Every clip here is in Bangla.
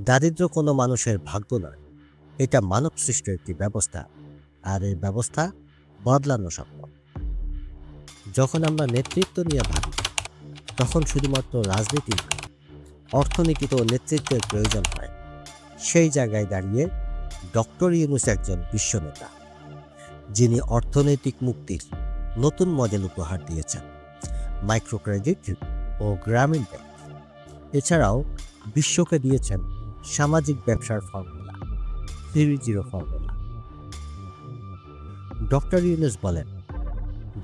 দারিদ্র্য কোনো মানুষের ভাগ্য নয়, এটা মানব সৃষ্ট একটি ব্যবস্থা, আর এই ব্যবস্থা বদলানো সম্ভব। যখন আমরা নেতৃত্ব নিয়ে ভাবি, তখন শুধুমাত্র রাজনীতি নয়, অর্থনীতিতেও নেতৃত্বের প্রয়োজন হয়। সেই জায়গায় দাঁড়িয়ে ডক্টর ইউনূস একজন বিশ্বনেতা, যিনি অর্থনৈতিক মুক্তির নতুন মডেল উপহার দিয়েছেন। মাইক্রো ক্রেডিট ও গ্রামীণ ব্যাংক, এছাড়াও বিশ্বকে দিয়েছেন সামাজিক ব্যবসার ফর্মুলা, 3-0 ফর্মুলা। ডক্টর ইউনূস বলেন,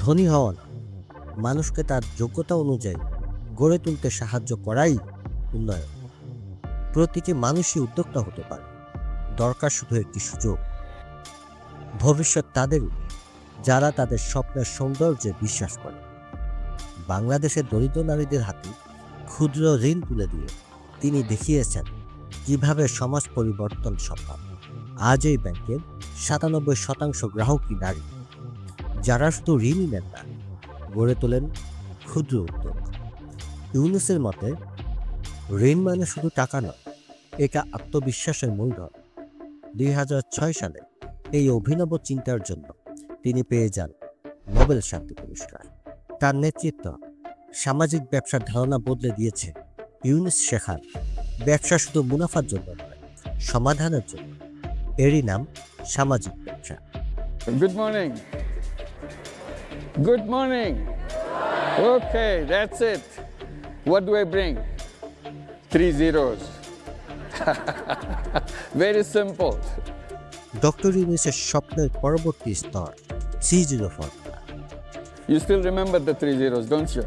ধনী হওয়া না, মানুষকে তার যোগ্যতা অনুযায়ী গড়ে তুলতে সাহায্য করাই উন্নয়ন। প্রতিটি মানুষই উদ্যোক্তা হতে পারে, দরকার শুধু একটি সুযোগ। ভবিষ্যৎ তাদেরই, যারা তাদের স্বপ্নের সৌন্দর্যে বিশ্বাস করে। বাংলাদেশের দরিদ্র নারীদের হাতে ক্ষুদ্র ঋণ তুলে দিয়ে তিনি দেখিয়েছেন কিভাবে সমাজ পরিবর্তন সম্ভব। আজ এই ব্যাংকের 97% গ্রাহকই নারী, যারা শুধু ঋণই নেন না, গড়ে তোলেন ক্ষুদ্র উদ্যোগ। ইউনূসের মতে ঋণ মানে শুধু টাকা নয়, এটা আত্মবিশ্বাসের মূলধন। 2006 সালে এই অভিনব চিন্তার জন্য তিনি পেয়ে যান নোবেল শান্তি পুরস্কার। তার নেতৃত্ব সামাজিক ব্যবসার ধারণা বদলে দিয়েছে। ইউনূস শেখান, ব্যবসা শুধু মুনাফার জন্য নয়, সমাধানের জন্য। এরই নাম সামাজিক ব্যবসা। Good morning. Good morning. Okay, that's it. What do I bring? 3 zeros. Very simple. Doctor ইউনূসের স্বপ্নের পরবর্তী স্তর 3-0 formula. You still remember the 3 zeros, don't you?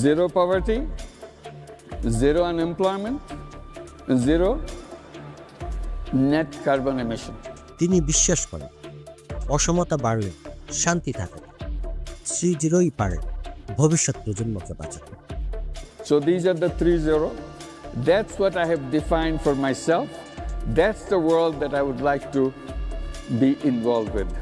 Zero poverty, zero unemployment, zero net carbon emission. তিনি বিশ্বাস করেন, অসমতা বাড়লে শান্তি থাকে, 3-0ই পারে ভবিষ্যৎ প্রজন্মকে বাঁচাতে। So these are the 3-0. That's what I have defined for myself. That's the world that I would like to be involved with.